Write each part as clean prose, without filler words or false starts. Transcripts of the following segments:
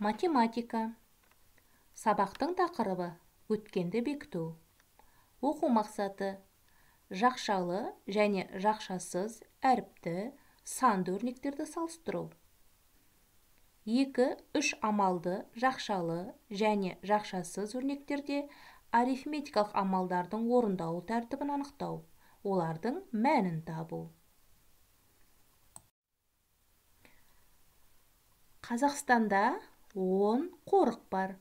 Математика. Сабақтың тақырыбы өткенді бекіту. Оқу мақсаты: жақшалы және жақшасыз әріпті санды өрнектерді салыстыру. 2-3 амалды жақшалы және жақшасыз өрнектерде арифметикалық амалдардың орындалу тәртібін анықтау, олардың мәнін табу. Қазақстанда 10 қорық бар.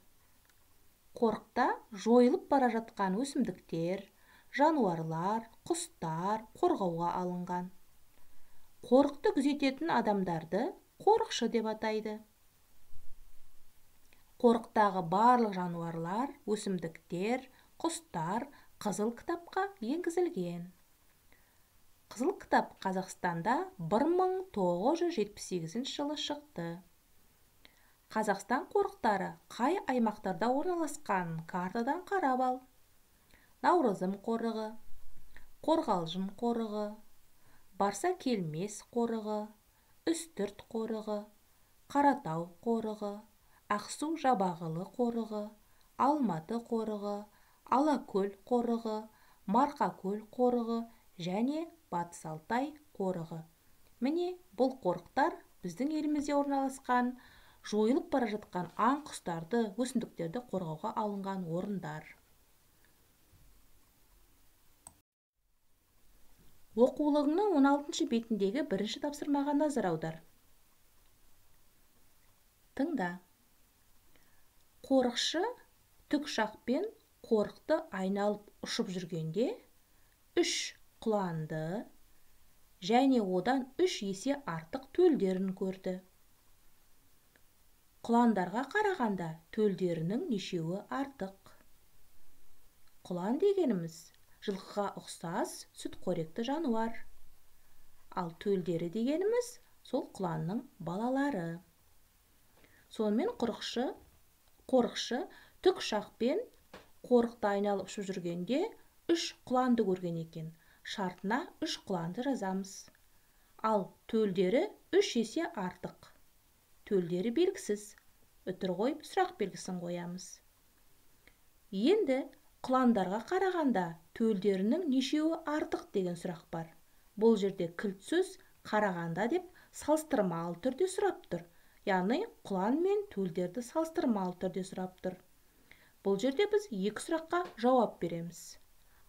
Қорықта жойылып бара жатқан өсімдіктер, жануарлар, құстар қорғауға алынған. Қорықты күзететін адамдарды қорықшы деп атайды. Қорықтағы барлық жануарлар, өсімдіктер, құстар қызыл кітапқа енгізілген. Қызыл кітап Қазақстанда 1978 жылы шықты. Қазақстан қорықтары қай аймақтарда орналасқан картадан қарап ал. Наурызым қорығы, Қорғалжын қорығы, Барса келмес қорығы, Үстірт қорығы, Қаратау қорығы, Ақсу Жабағылы қорығы, Алматы қорығы, Алакөл қорығы, Марқакөл қорығы және Батыс Алтай қорығы. Міне, бұл қорықтар біздің елімізде орналасқан жойылып бара жатқан аң құстарды, өсімдіктерді қорғауға алынған орындар. Оқулығыңның 16 бетіндегі бірінші тапсырмаға назар аудар. Тыңда. Қорықшы тікұшақпен қорықты айналып ұшып жүргенде 3 құланды және одан 3 есе артық төлдерін көрді. Құландарға қарағанда төлдерінің нешеуі артық? Құлан дегеніміз жылқыға ұқсас сүтқоректі жануар. Ал төлдері дегеніміз сол құланның балалары. Сонымен қорықшы тікұшақпен қорықты айналып ұшып жүргенде 3 құланды көрген екен. Шартына 3 құланды жазамыз. Ал төлдері 3 есе артық. Төлдері белгісіз. Үтір қойып сұрақ белгісін қоямыз. Енді құландарға қарағанда төлдерінің нешеуі артық деген сұрақ бар. Бұл жерде кілт сөз қарағанда деп салыстырмалы түрде сұрап тұр. Яғни құлан мен төлдерді салыстырмалы түрде сұрап тұр. Бұл жерде біз 2 сұраққа жауап береміз.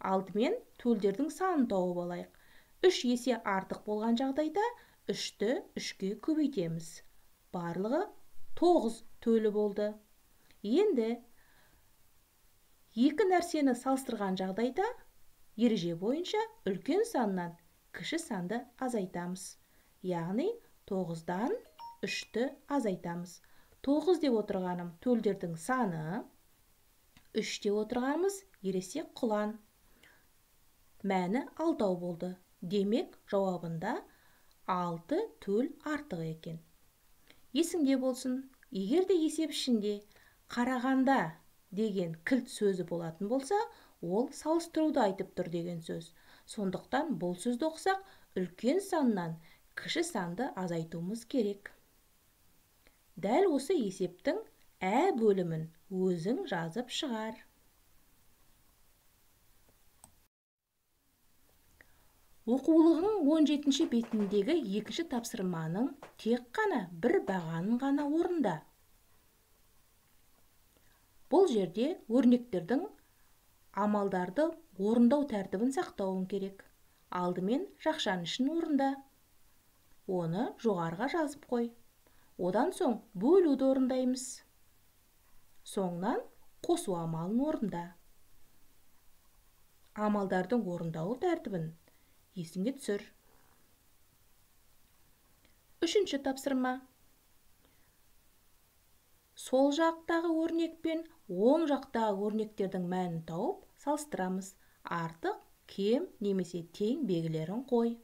Алдымен төлдердің санын тауып алайық. 3 есе артық болған жағдайда 3-ті 3-ке көбейтеміз. Барлығы 9 төлі болды. Енді 2 нәрсені салыстырған жағдайда ереже бойынша үлкен саннан кіші санды азайтамыз. Яғни 9-дан 3-ті азайтамыз. 9 деп отырғаным төлдердің саны, 3 деп отырғанымыз ересек құлан. Мәні 6 болды. Демек, жауабында 6 төл артық екен. Есіңде болсын, егерде есеп ішінде қарағанда деген кілт сөзі болатын болса, ол салыстыруды айтып тұр деген сөз. Сондықтан бұл сөзді оқысақ, үлкен саннан кіші санды азайтуымыз керек. Дәл осы есептің ә бөлімін өзің жазып шығар. Оқулығың 17 бетіндегі екінші тапсырманың тек қана бір бағанын ғана орында. Бұл жерде өрнектердің амалдарды орындау тәртібін сақтауың керек. Алдымен жақшаның ішін орында. Оны жоғарыға жазып қой. Одан соң бөлуді орындаймыз. Соңынан қосу амалын орында. Амалдардың орындау тәртібін есіңе түсір. Үшінші тапсырма. Сол жақтағы өрнек пен оң жақтағы өрнектердің мәнін тауып салыстырамыз. Артық, кем немесе тең белгілерін қой.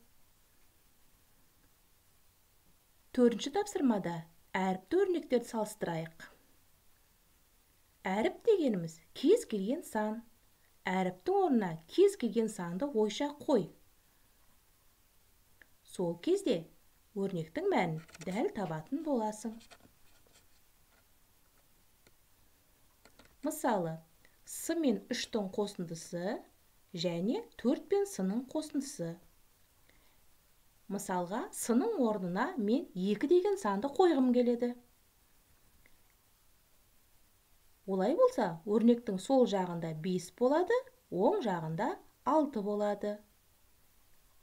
Төртінші тапсырмада әріпті өрнектерді салыстырайық. Әріп дегеніміз кез келген сан. Әріптің орнына кез келген санды ойша қой. Сол кезде өрнектің мәнін дәл табатын боласың. Мысалы, с мен 3-тің қосындысы және 4 пен с-ның қосындысы. Мысалға, с-ның орнына мен 2 деген санды қойғым келеді. Олай болса, өрнектің сол жағында 5 болады, оң жағында 6 болады.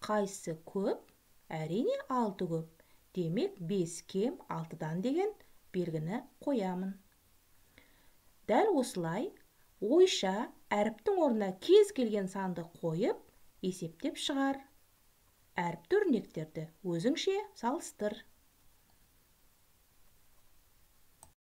Қайсысы көп? Әрине 6 көп. Демек 5 кем 6-дан деген белгіні қоямын. Дәл осылай, ойша әріптің орнына кез келген санды қойып, есептеп шығар. Әріпті өрнектерді өзіңше салыстыр.